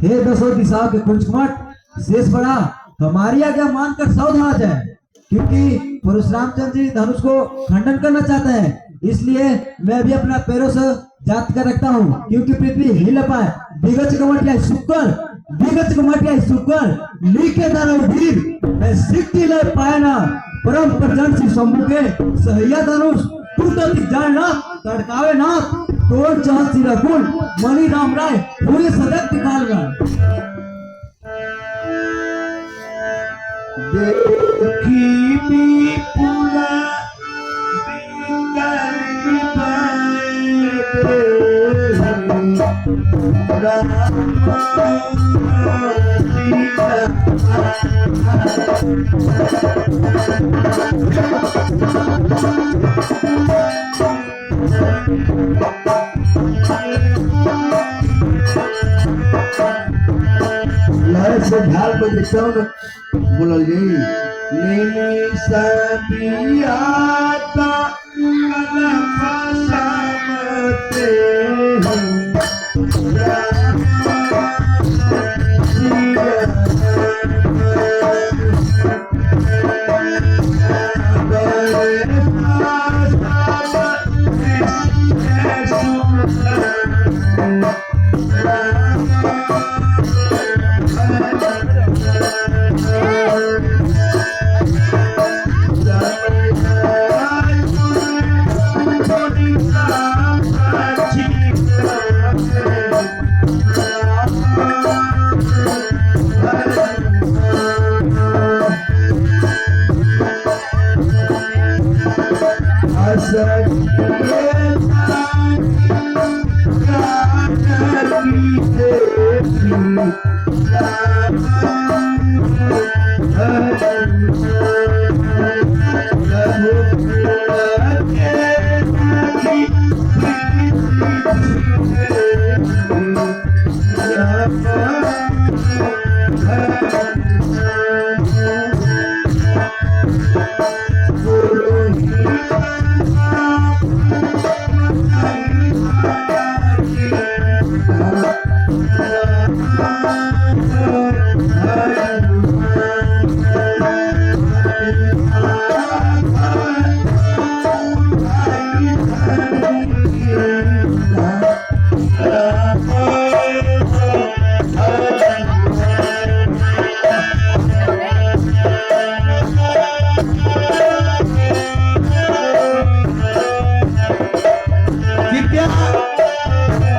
हे दसों दिशाओं के कुंजकुमट शेष बड़ा हमारी आज्ञा मानकर सावधान है, क्योंकि परशुराम चंद्र जी धनुष को खंडन करना चाहते हैं। इसलिए मैं भी अपना पैरों से जात कर रखता हूँ, क्योंकि पृथ्वी हिल न पाए। दिगज कमटिया शुक्र लीके दानव वीर मैं सिद्धि ले पाए ना। परम प्रचंड श्री शंभु के सहैया धनुष टूटत जाए ना, तड़कावे ना तोड़ चहल सिरकुल मणि राम राय पूरे सदक निकाल गए। देखी भी पूरा से ढाल पर देखता हूँ बोलल जाई नीनी सबियाता कलमा सामते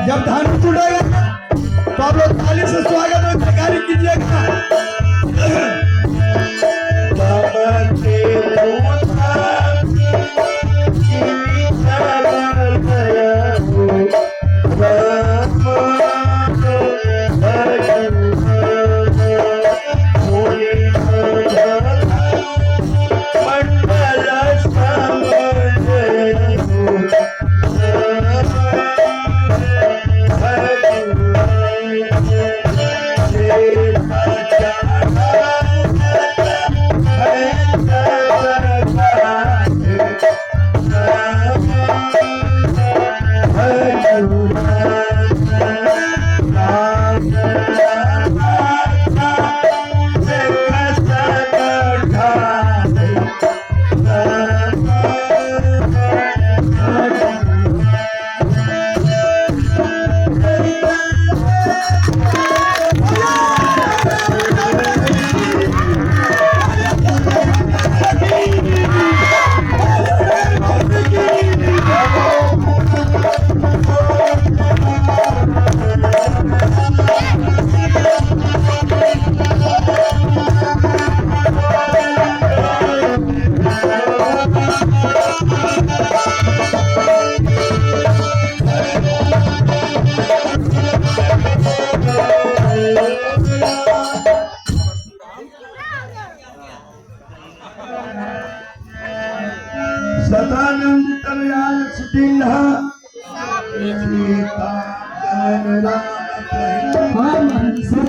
जब धान टूटेगा तो आप लोग ताली से स्वागत और जयकारी कीजिएगा।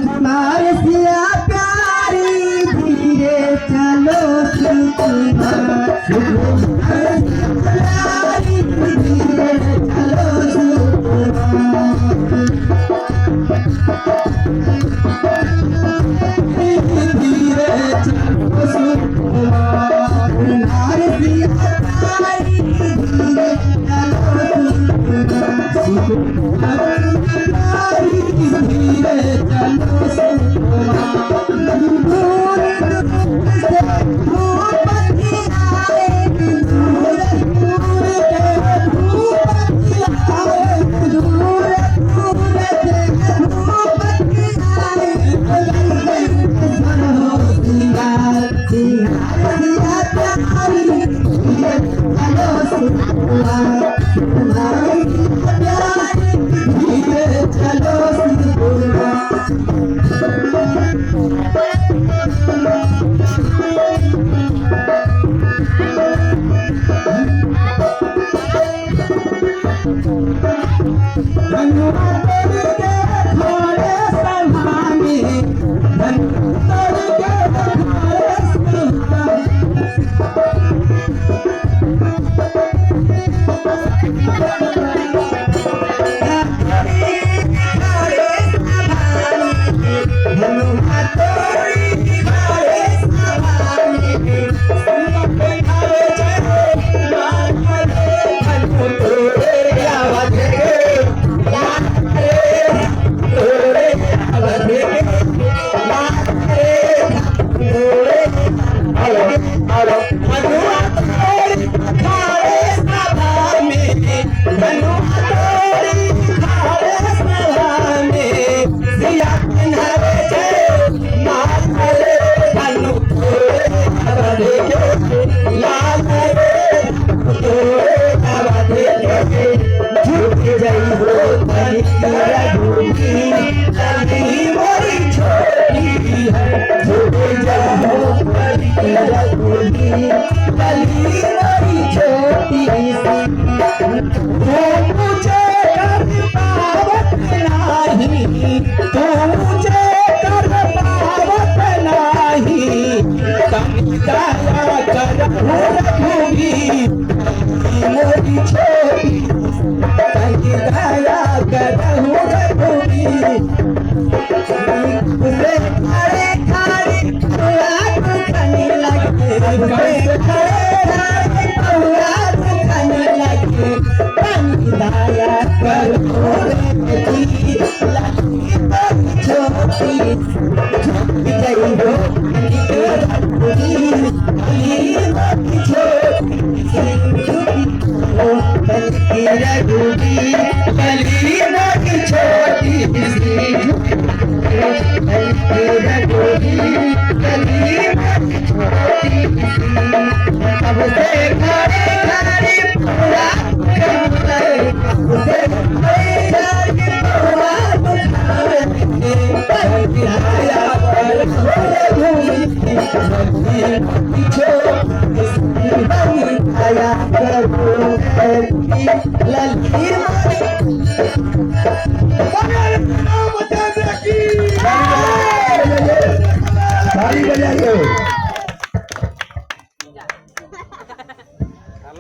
तुम्हारे सिया प्यारी धीरे चलो प्यारी धीरे चलो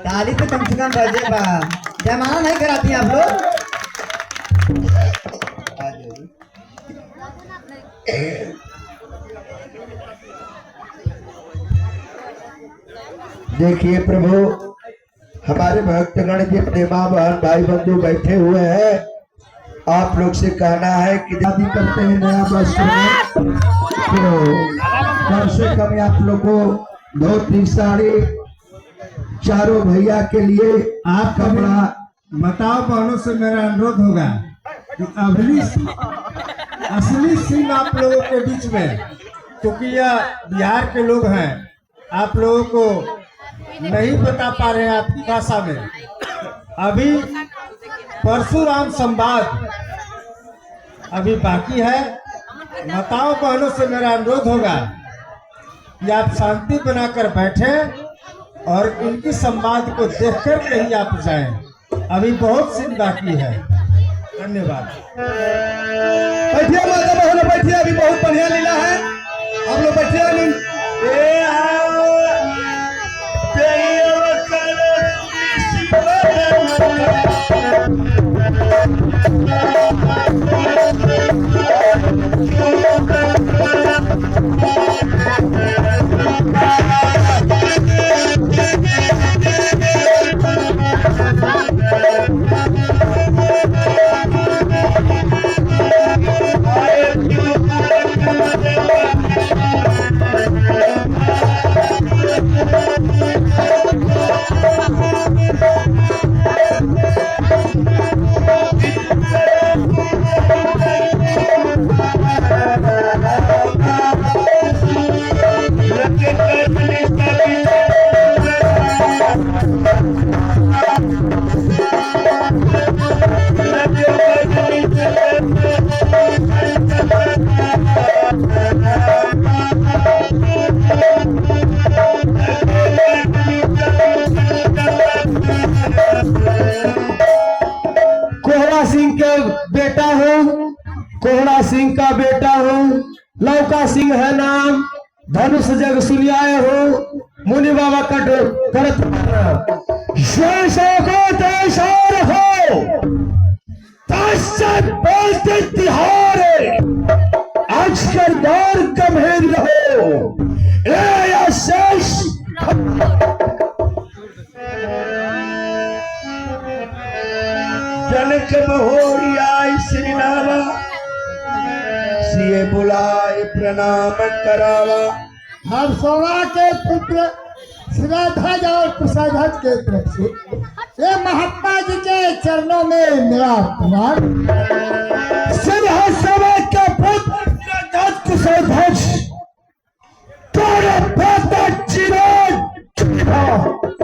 ताली तो कम से कम बजे बा, जयमाला नहीं कराती आप लोग? देखिए प्रभु, हमारे भक्तगण के प्रेमावान भाई बंधु बैठे हुए हैं। आप लोग से कहना है कि शादी करते हैं नया वर्ष में, तो कम से कम आप लोग को धोती साड़ी चारों भैया के लिए आप कपड़ा बताओ। बहनों से मेरा अनुरोध होगा कि असली सीन आप लोगों के बीच में, क्योंकि यह बिहार के लोग हैं, आप लोगों को नहीं बता पा रहे हैं आपकी भाषा में। अभी परशुराम संवाद अभी बाकी है। माताओं बहनों से मेरा अनुरोध होगा कि आप शांति बनाकर बैठें और इनकी संवाद को देखकर कहीं आप जाएं। अभी बहुत सीन बाकी है। धन्यवाद। बैठिए माता बहनों, बैठिए, अभी बहुत बढ़िया लीला है। आप लोग बैठिए। कोहरा सिंह के बेटा हूँ, कोहरा सिंह का बेटा हूँ, लौका सिंह है नाम, धनुष जग सुनियाए हो, मुनि बाबा कट करत को देशार हो, ताशत बोलते तिहार, आज का दौर गंभीर रहो, ए आशीष जनक बहोरिया श्री नावा, सिए बुलाए प्रणाम करावा। हरसोड़ा के पुत्र श्रीध्वज और कुशध्वज के तरफ से ये महात्मा जी के चरणों में मेरा प्रणाम। सिंहासना का पुत्र श्रीध्वज कुशध्वज तोरे बेटा चिराग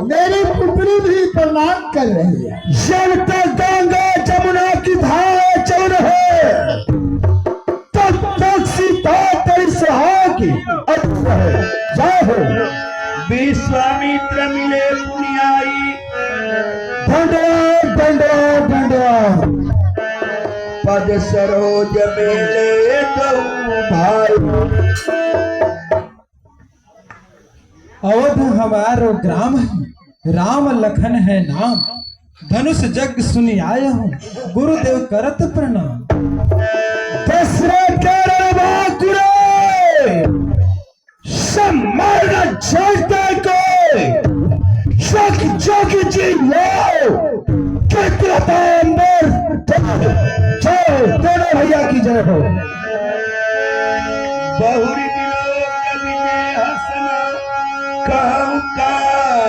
मेरी पुत्री भी प्रणाम कर रही है। जब तक गंगा जमुना की धारा चल रहे तब तक सीता तेरी सुहागी जय हो। विश्वामित्र मिले पुनियाई, धन्यवाद धन्यवाद धन्यवाद। पद सरोज मेले दो भाई, अवध हमारो ग्राम है, राम लखन है नाम, धनुष जग सुनी आया हूँ, गुरुदेव करत प्रणाम। दशरथ के सम्मान चलते को जग जग जी लो कितना दोनों भैया की जय हो। बहुरी दिलो कवि ने हंसना कहूँ का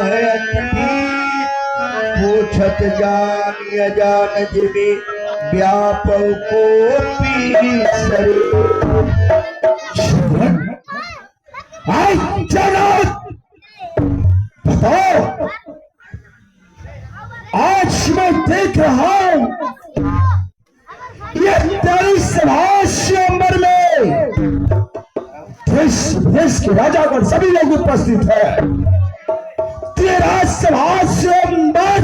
है अतिथि, पूछत जान अजान जिमी व्यापक को पी शरीर। आई जनक बताओ, आज मैं देख रहा हूं ये तेरी सभा स्वयंवर में देश के राजागण सभी लोग उपस्थित है। तेरा सभा स्वयंवर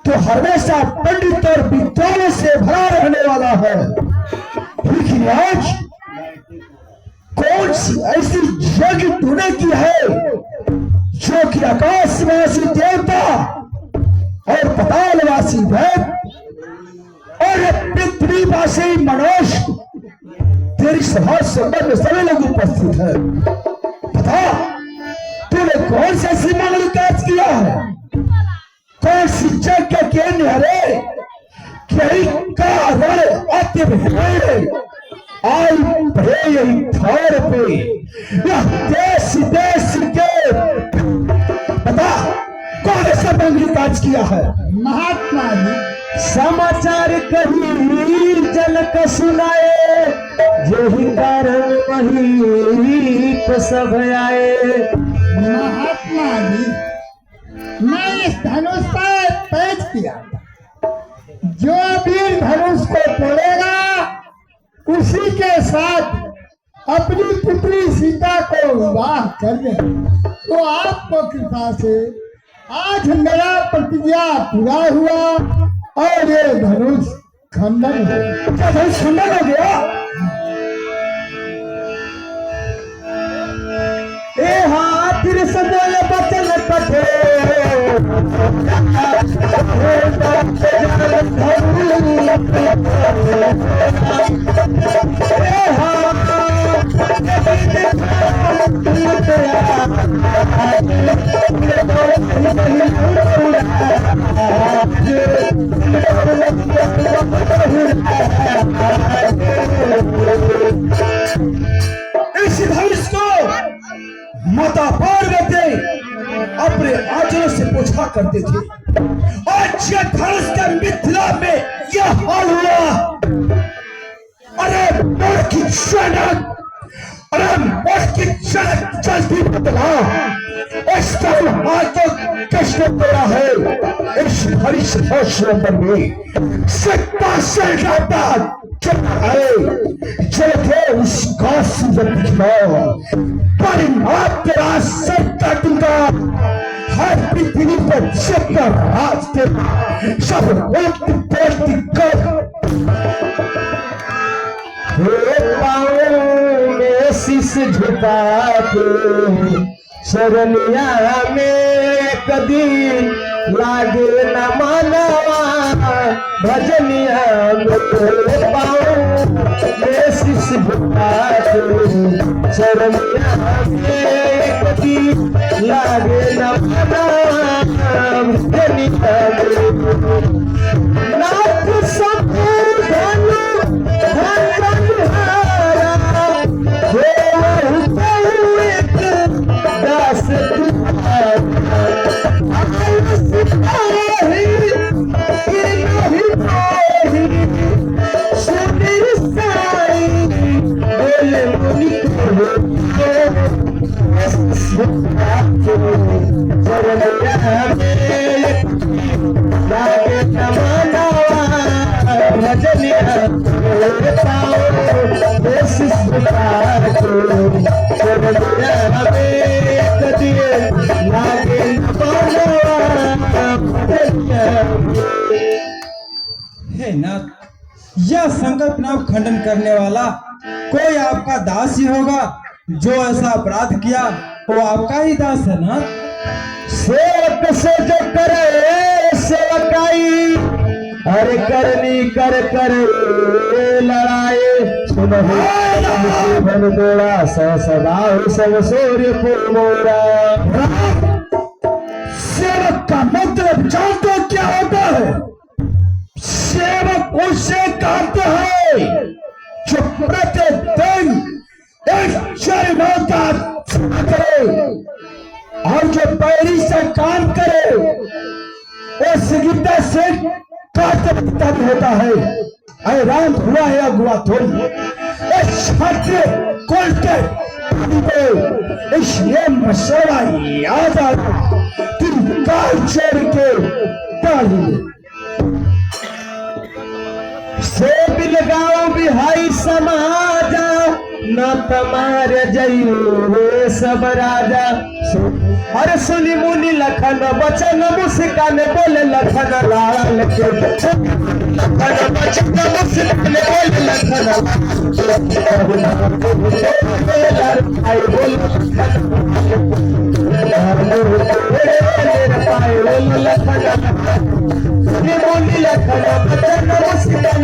तो हमेशा पंडित और विद्वानों से भरा रहने वाला है, लेकिन आज कौन सी ऐसी जग तूने की है जो कि आकाशवासी देवता और पतालवासी दैव और पृथ्वीवासी मनुष्य तेरी सभा संबंध में सभी लोग उपस्थित है। बता तूने कौन सा ऐसी मंगल कार्य किया है, कौन सी जग के केंद्र हरे कहीं कारण अति आई भरे यही थोर पे यह देश देश के बता कौन ऐसा मंगल कार्य किया है। महात्मा जी समाचार कहीं जनक सुनाए, यही कारण वही तो सब आए। महात्मा जी मैं इस धनुष पर पेश किया, जो वीर धनुष को तोड़ेगा उसी के साथ अपनी पुत्री सीता को विवाह कर दे। तो आपको कृपा से आज मेरा प्रतिज्ञा पूरा हुआ और ये धनुष खंडन हो। क्या धनुष खंडन हो गया? ए हाथ सदल बचन कथे इस धनुष को माता पार्वती अपने आंचलों से पोछा करते थे। आज ये धनुष के मिथिला में यह हाल हुआ। अरे मोर की जनक, अरे मोर की जनक जल्दी बदला, इस टाइम आज तो कृष्ण तेरा है, इस हरीश नंबर में सत्ता से ज्यादा चल के उस काशी में दिखलाओ पर तेरा सर काटूंगा हर पृथ्वी पर जब राज तेरा सब वक्त बेटी कर पाँव में शीश झुका के शरणिया में कदी लागे न मनवा भजनिया में पाँव में शीश झुका के शरणिया में कदी लागे न मनवा भजनिया में नाथ सपूर धनु धन दास हे नाथ, यह संकल्प नाम खंडन करने वाला कोई आपका दास ही होगा। जो ऐसा अपराध किया वो आपका ही दास है ना। सेवक से जो करे सेवकाई अरे करनी कर कर लड़ाई सुन तोड़ा सदा सब सूर्य मोरा। सेवक का मतलब जानते हो क्या होता है? सेवक उसे कहते हैं जो प्रतिदिन एक चरणों का करे और जो पैरी से काम करे वो संगीता से काटता होता है। अरे राम हुआ है अगुआ थोड़ी छात्र कोलते इसलिए मसला याद आया तुम काल चढ़ के डाली से भी लगाओ बिहाई समाजा न तमारे जइयो सब राजा। अरे सुनी मुनि लखन बचन मुस्कान बोले लखन लाल के बचन मुस्कान बोले लखन आई बोल मुनि लखन बचन मुस्कान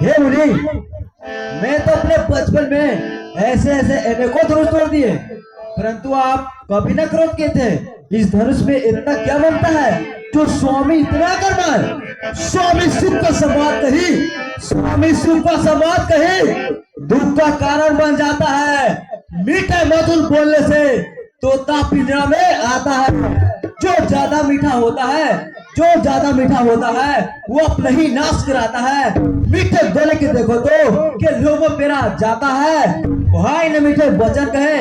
हे मुनि, मैं तो अपने बचपन में ऐसे ऐसे अनेकों धनुष तोड़ दिए, परंतु आप कभी न क्रोध किए थे। इस धनुष में इतना क्या बनता है जो स्वामी इतना करना है? स्वामी सुख का संवाद कही, स्वामी सुख का संवाद कही दुख का कारण बन जाता है। मीठे मधुर बोलने से तोता पिंजरा में आता है। जो ज्यादा मीठा होता है, जो ज्यादा मीठा होता है वो अपने ही नाश कराता है। मीठे बोले के देखो तो कि लोगों पेरा जाता है। भाई ने मीठे वचन कहे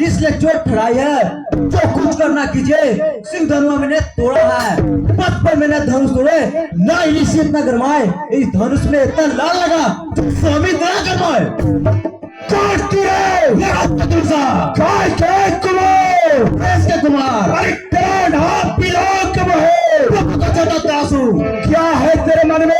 इसलिए चोट ठहराई है। जो कुछ करना कीजिए, सिंह धनुआ मैंने तोड़ा है। बचपन मैंने धनुष तोड़े ना, इसी इतना गरमाए। इस धनुष में इतना लाल लगा तो स्वामी इतना गरमाए। कुमार क्या है तेरे मन में?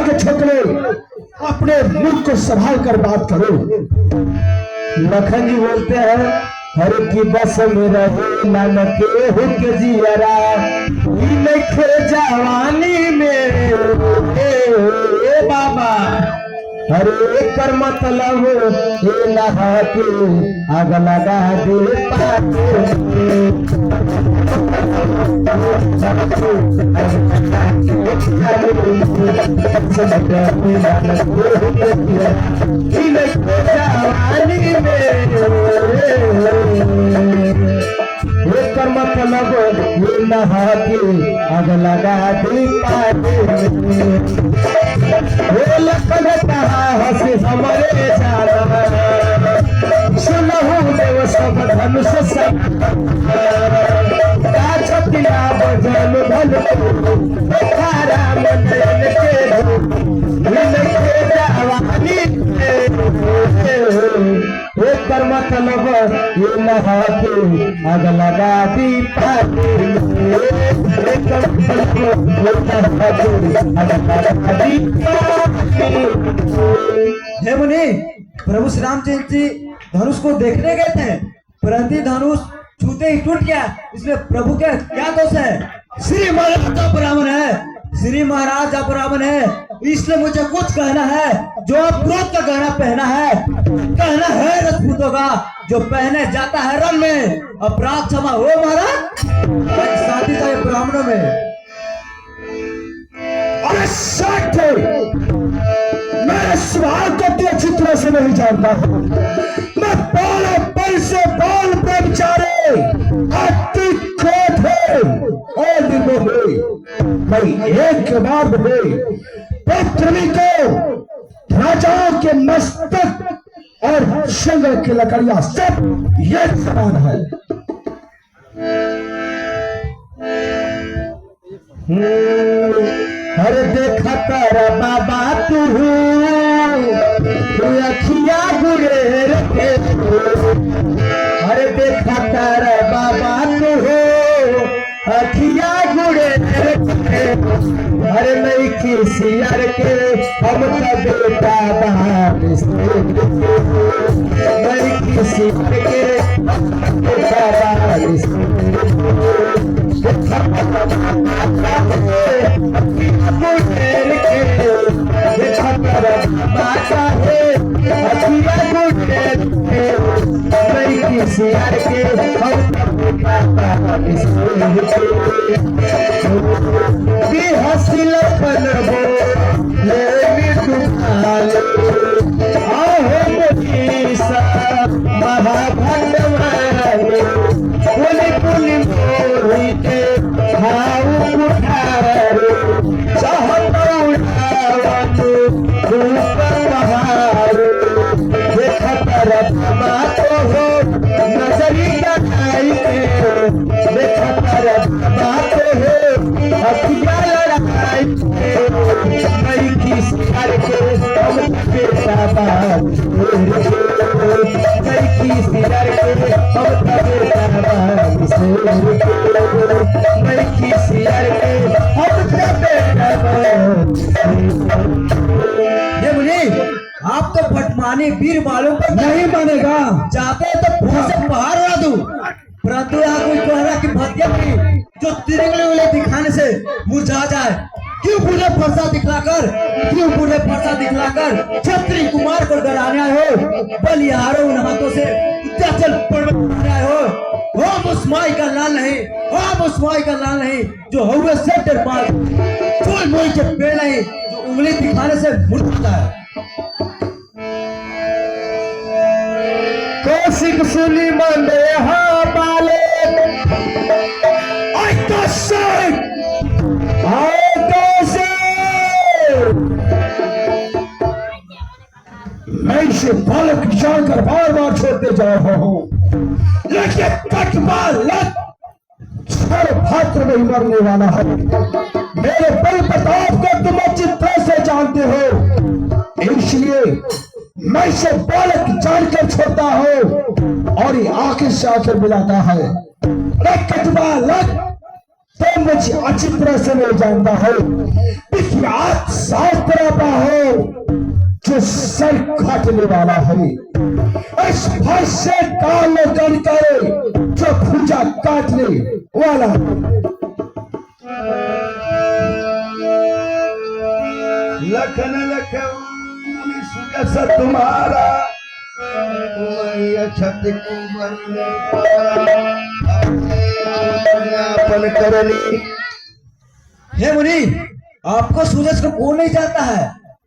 के छोकरे अपने मुख को संभाल कर बात करो। लखन जी बोलते हैं हर की बस में रहे नानक हुक जियरा लिखे जवानी में ए बाबा हरे कर मतलब ये नहा के आग लगा दे जवानी में कर मतलब ये नहा के आग लगा दे लखन कहा हंसी हमारे जाना सुनहु देव सब धनुष सब छतिया बजन धन राम नयन के जवानी कर मतलब ये नहा के आग लगा दी हे मुनि, प्रभु श्री रामचंद्र जी धनुष को देखने गए थे, परंतु धनुष छूते ही टूट गया। इसमें प्रभु के क्या दोष है? श्री महाराज का ब्राह्मण है, श्री महाराज का ब्राह्मण है, इसलिए मुझे कुछ कहना है। जो आप क्रोध का गहना पहना है, कहना है राजपूतों का, जो पहने जाता है रंग में, अपराध क्षमा हो महाराज। शादी था ब्राह्मणों में। अरे साठ मैं सवाल को तो अच्छी तरह से नहीं जानता हूँ। मैं बाल से बाल पे बेचारे अति क्रोध है और निर्भय है। मैं एक के बाद पृथ्वी को राजाओं के मस्तक और संग की लकड़ियां सब ये समान है। हर देखा तारा बाबा तू अखिया गुरेर के हर देखा तारा बाबा तू अखिया गुरेर के हर नहीं किसी यार के हम का बेटा बारिश नहीं किसी यार के बेटा बारिश सियार के हसील बनबो महाभंड पुली पुली मोरी के हाउ कुठारे चाहत पहाड़ देखत रखमा तो हो नजरी लगाई के देखत रखमा तो हो अखिया लड़ाई मई की सियार के हम बेटा बाप मई की सियार के हम बेटा बाप मई की सियार के हम बेटा बाप। ये मुनि, आप तो फटमानी वीर मालूम पर नहीं मानेगा। चाहते हैं तो बहुत से पहाड़ उड़ा दूं, परंतु यहाँ कोई कह रहा कि भतिया की जो तिरंगे वाले दिखाने से मुरझा जाए। क्यों पूरे फरसा दिखलाकर, क्यों पूरे फरसा दिखलाकर छत्री कुमार को डराने आए हो? बलिहारो उन हाथों से उत्याचल पड़वाने आए हो? हम उस माई का लाल नहीं, हम उस माई का लाल नहीं जो हुए से डर मार चोल मोई के पेड़ नहीं, जो उंगली दिखाने से मुड़ता है। कौशिक सुनी मंदे हाँ बाले मैं इसे बालक जानकर बार बार छोड़ते जा रहा हूँ, लेकिन बालक भात्र नहीं मरने वाला है। मेरे बल प्रताप को तुम अच्छी तरह से जानते हो, इसलिए मैं इसे बालक जानकर छोड़ता हूँ और ये आखिर से आखिर मिलाता है। बालक तुम मुझे अच्छी तरह से नहीं जानता हो, विख्यात शास्त्र हो जो सर काटने वाला है। इस भय से काल गण करे जो भुजा काटने वाला। लखन लखन सुजस तुम्हारा छत कुंवन करनी। हे मुनि, आपको सूरज को कौन नहीं जानता है,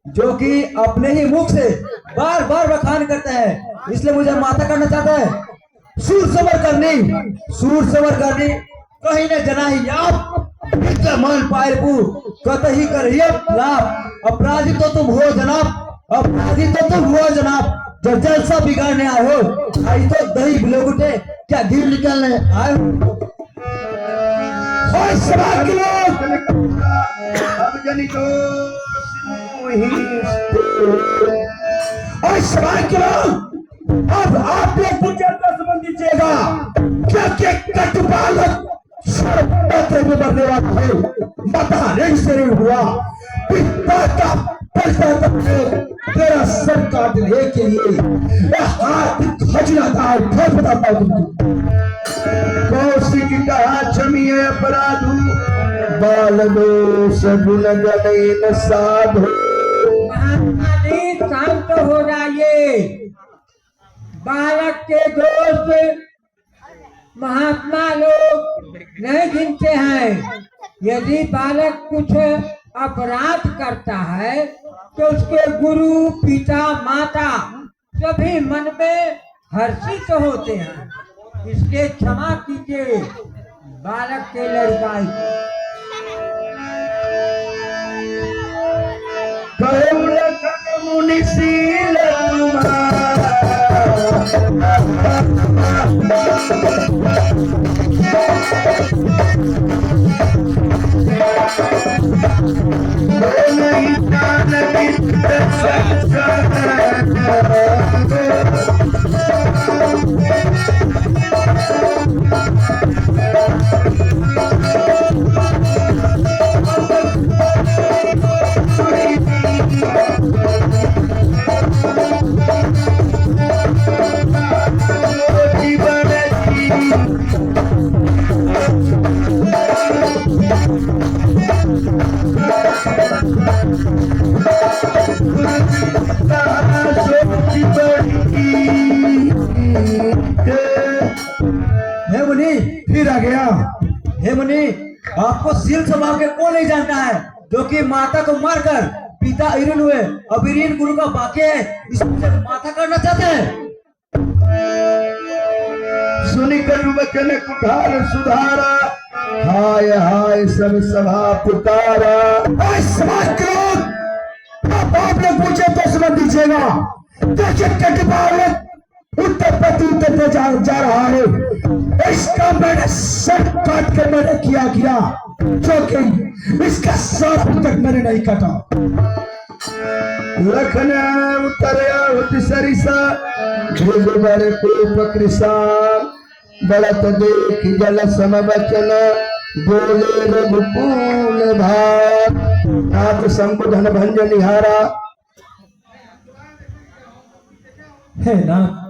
जो कि अपने ही मुख से बार बार बखान करता है, इसलिए मुझे माता करना चाहता है। सूर सवर करनी कहीं न जनाही आप विद्यमान पायरपुर कतही कर लाभ। अपराधी तो तुम हो जनाब, जो जलसा बिगाड़ने आए हो। आई तो दही बिलोगुटे क्या घी निकालने आए हो। सभा के लोग अब जनी को और सभा के लोग अब आप लोग मुझे दसमन दीजिएगा, क्योंकि कटुपालक पत्र में बढ़ने वाला है। मताने से हुआ पिता का पलटा तेरा सर काटने के लिए हाथ खजना था। फिर बताता हूं तुमको कौशिक कहा क्षमीय अपराधु बाल दोष गुण गणेन साधु। महात्मा जी शांत हो जाइए। बालक के दोस्त महात्मा लोग नहीं गिनते हैं। यदि बालक कुछ अपराध करता है तो उसके गुरु पिता माता सभी मन में हर्षित होते हैं। इसके क्षमा कीजिए बालक के लड़काई। मुनिशील फिर आ गया। हे मुनि, आपको सील संभाल के कौन नहीं जानता है, जो कि माता को मारकर पिता इरीन हुए। अब इरीन गुरु का बाकी है, इसमें माता करना चाहते हैं। सुनी कर वचन कुठार सुधारा, हाय हाय सब सभा पुकारा। समाज के लोग आप लोग मुझे तो समझ दीजिएगा, देखिए कटपाल उत्तर प्रत्युत्तर जा रहा है। इसका मैंने सर काट के मैंने किया जो कि इसका सर तक मैंने नहीं काटा। लखन उतर सरिसा बड़े कृषा बड़त देख जल समवचन बोले रघुकुल भार नाथ संबोधन भंज निहारा। हे नाथ,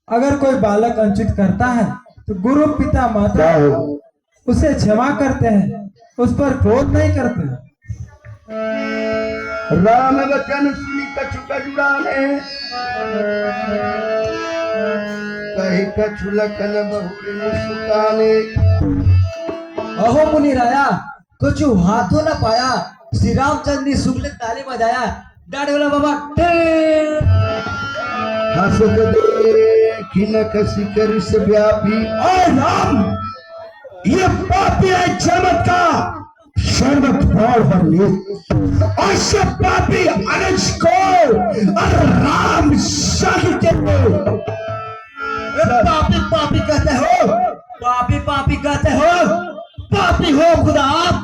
अगर कोई बालक अंचित करता है तो गुरु पिता माता उसे क्षमा करते हैं, उस पर क्रोध नहीं करते। राम वचन सुनी कछु कजुराने कही कछु लखन बहुरी सुताने। अहो मुनि राया, कुछ हाथों न पाया, श्री रामचंद्र ने शुक्ल ताली बजाया। डाढ़ वाला बाबा हसत देखी न कसी कर से व्यापी। राम, ये पापी है चमत्कार शर्मत पार पर ले ऐसे पापी अनुज को और राम साहित्य को पापी पापी कहते हो, पापी कहते हो, पापी हो खुदा आप।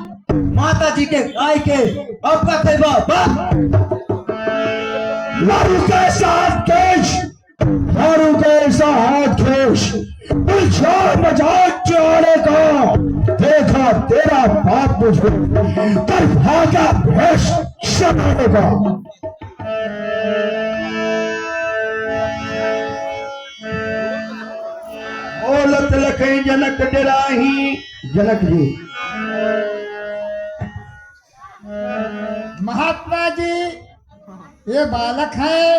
माता जी के गाय के अब का कई मारू कैसा हाथ खेश बुझाओ मजाक चढ़े का। देखा तेरा बाप मुझे कर भागा भेष समानेगा। लखई जनक डराही। जनक जी, महात्मा जी, ये बालक है,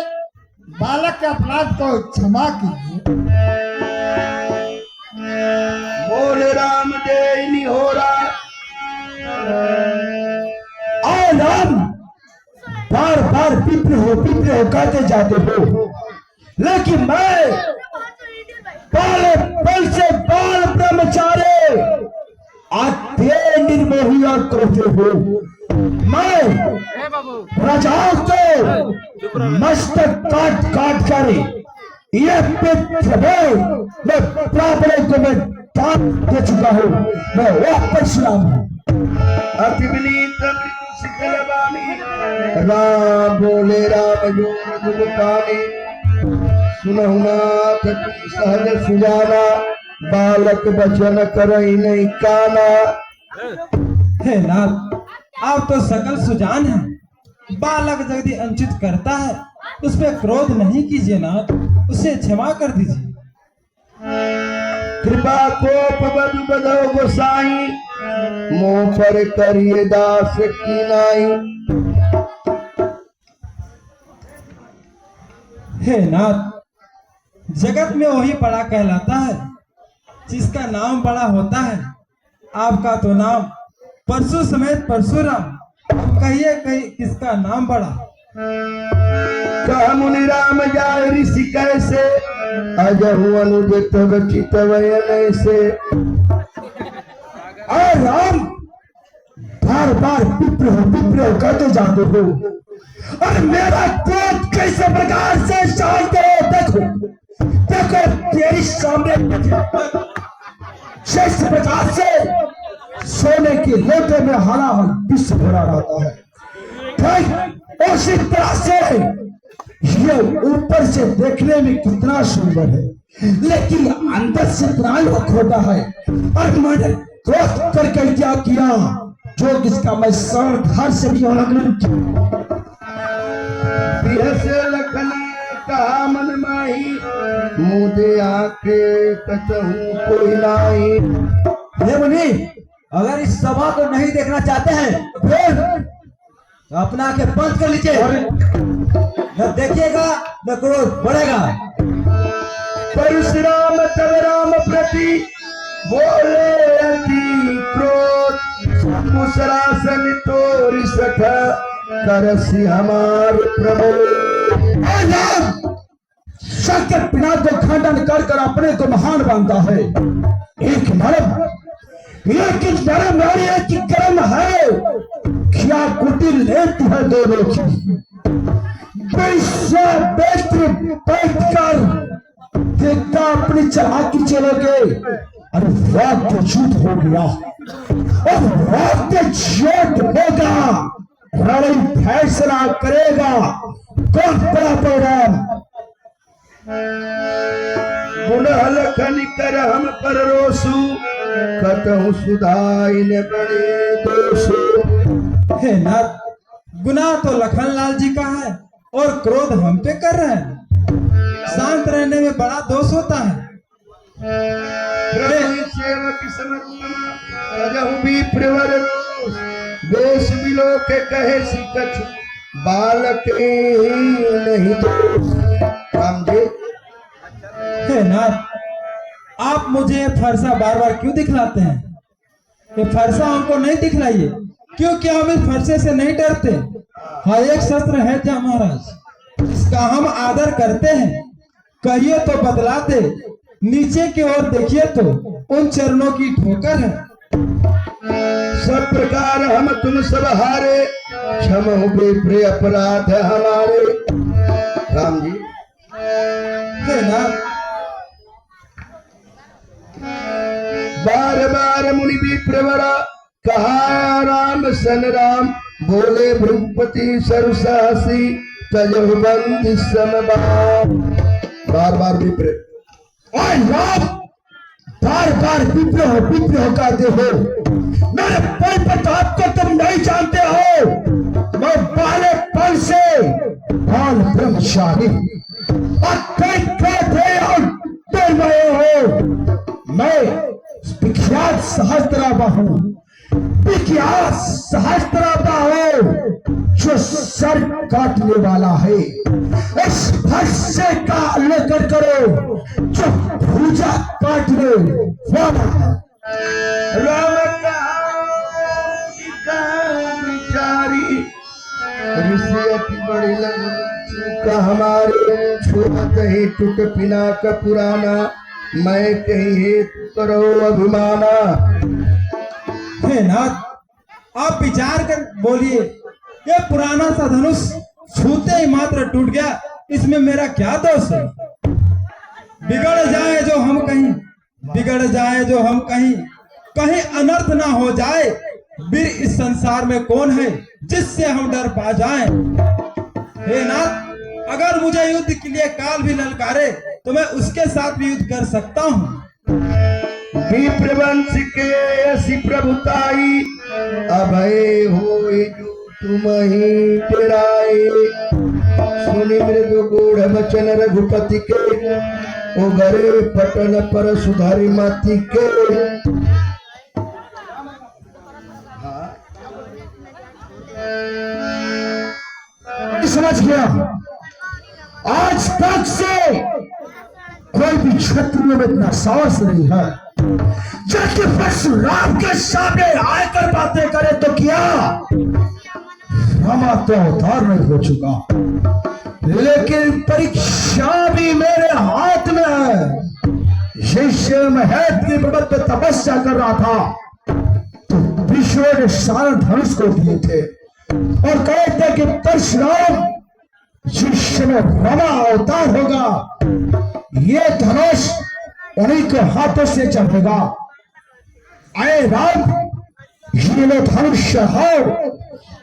बालक के अपराध को क्षमा कीजिए। बोले राम दे निहोरा। राम, बार बार पिप्र हो कहते जाते हो, लेकिन मैं पल से बाल ब्रह्मचारी आते निर्मोही और क्रोधे हो। मैं प्रजाओं को मस्तक काट काट कर ये पितृ मैं प्रापणों को मैं दान दे चुका हूँ। मैं वह परशुराम हूँ। अति विनीत शिखर बानी। राम बोले राम जो दुखानी। सुनहु नाथ की सहज सुजाना। बालक बचन करई नहीं काना। हे नाथ, आप तो सकल सुजान हैं। बालक यदि अंचित करता है उस पर क्रोध नहीं कीजिए नाथ, उसे क्षमा कर दीजिए। कृपा कोप बधु बधो गोसाई। मुंह पर करिए दास की नाई। हे नाथ, जगत में वही बड़ा कहलाता है जिसका नाम बड़ा होता है। आपका तो नाम परशु समेत परशुराम। कहिए किसका नाम बड़ा? कह मुनि राम जाय ऋषि कैसे। अजहु अनुदित गचित वयन से। राम, बार बार पिप्र हो कहते जाते हो, और मेरा क्रोध कैसे प्रकार से शांत हो। देखो तेरी सामने जिस प्रकार से सोने के लोटे में हलाहल विष भरा रहता है, ठीक उसी तरह से ये ऊपर से देखने में कितना सुंदर है, लेकिन अंदर से प्राणवक होता है। और मैंने क्रोध करके क्या किया जो किसका मैं सर्वधार से भी अलग किया। से लखन कहा मन माही। मुझे आके कतहु कोई नाही। हे मुनि, अगर इस सभा को नहीं देखना चाहते हैं फिर तो अपना के बंद कर लीजिए। न देखिएगा न क्रोध बढ़ेगा। परशुराम तब राम प्रति बोले अति क्रोध। मुसरासन तोरि सठ करसी हमार प्रभु। शक्य पिना को खंडन कर कर अपने को महान बनता है। एक नरम नारी एक कर्म है। क्या कुटिल लेती है दोनों की। बैठ कर देखता अपनी चालाकी चलोगे। अरे वाक्य झूठ हो गया और वाक्य झूठ होगा। रणई फैसला करेगा कौन बड़ा परिणाम। गुनह लखन कर हम पर रोसु। कतहु सुधाई न बड़े दोषु। हे नाथ, गुनाह तो लखन लाल जी का है और क्रोध हम पे कर रहे हैं। शांत रहने में बड़ा दोष होता है। सेवक समर्पण अजहु भी प्रवर रोष। देश बिलो के कहे सिकछ बालक नहीं दोष। राम जी, हे नाथ, आप मुझे फरसा बार बार क्यों दिखलाते हैं? ये फरसा हमको नहीं दिखलाइए, क्योंकि हम इस फरसे से नहीं डरते। हाँ, एक शस्त्र है जा महाराज, इसका हम आदर करते हैं। कहिए तो बदला दे। नीचे की ओर देखिए तो उन चरणों की ठोकर है। सब प्रकार हम तुम सब हारे। क्षम प्रिय अपराध हमारे। राम जी, हे नाथ, बार बार मुनि भी प्रवरा। कहा राम सन राम। बोले भ्रुपति सरसासी। तजहु बंदी समबार। बार बार विप्र। राम, बार बार विप्र हो कहते हो। मेरे पल प्रताप को तुम नहीं जानते हो। मैं पहले पल से बाल ब्रह्मचारी और कई कहते हो। मैं विख्यात सहस्त्राबा हूँ, विख्यात सहस्त्राबा हूँ जो सर काटने वाला है। इस फरसे का लेकर करो जो भुजा काटने वाला है। राम का बिचारी ऋषि अति बड़ी का हमारे छूत ही टूट पिना का पुराना, मैं कहीं हेतु करो अभिमाना। हे नाथ, आप विचार कर बोलिए, ये पुराना सा धनुष छूते ही मात्र टूट गया, इसमें मेरा क्या दोष है? बिगड़ जाए जो हम कहीं, बिगड़ जाए जो हम कहीं, कहीं अनर्थ ना हो जाए। वीर इस संसार में कौन है जिससे हम डर पा जाएं? हे नाथ, अगर मुझे युद्ध के लिए काल भी ललकारे तो मैं उसके साथ भी युद्ध कर सकता हूँ। विप्रवंश के असी प्रभुताई, अभय होए जो तुम ही डराए। सुनि मृदु गूढ़ वचन रघुपति के, उगरे पटन पर सुधारी मति के। समझ गया, आज तक से कोई भी क्षत्रिय में इतना साहस नहीं है जबकि परशुराम के सामने आकर बातें करे तो क्या रामा तो अवतार नहीं हो चुका, लेकिन परीक्षा भी मेरे हाथ में है। शिष्य महेश के पर्वत पे तपस्या कर रहा था तो विष्णु ने सारा धनुष को दिए थे और कहे थे कि परशुराम शिष्य में रामा अवतार होगा, ये धनुष उन्हीं के हाथों से चढ़ेगा। अरे राम, ये लो धनुष चढ़ाओ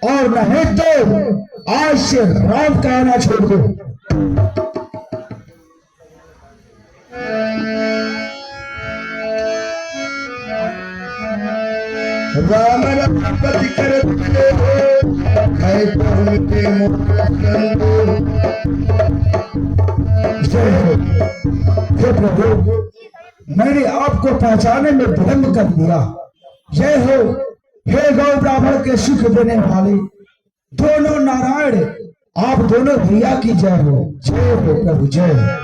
और नहीं तो आज से राम कहना छोड़ दो। राम रघुपति करते है तो उनके मुख हे प्रभु, मैंने आपको पहचाने में विलंब कर दिया। जय हो हे गौ ब्राह्मण के सुख देने वाले दोनों नारायण, आप दोनों भैया की जय हो। जय हो प्रभु, जय हो।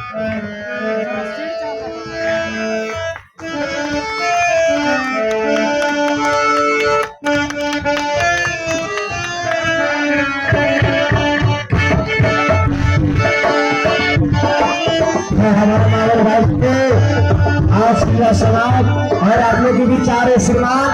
हमारे मावल भाई को आज की समाज और आप लोग के विचार श्रीमान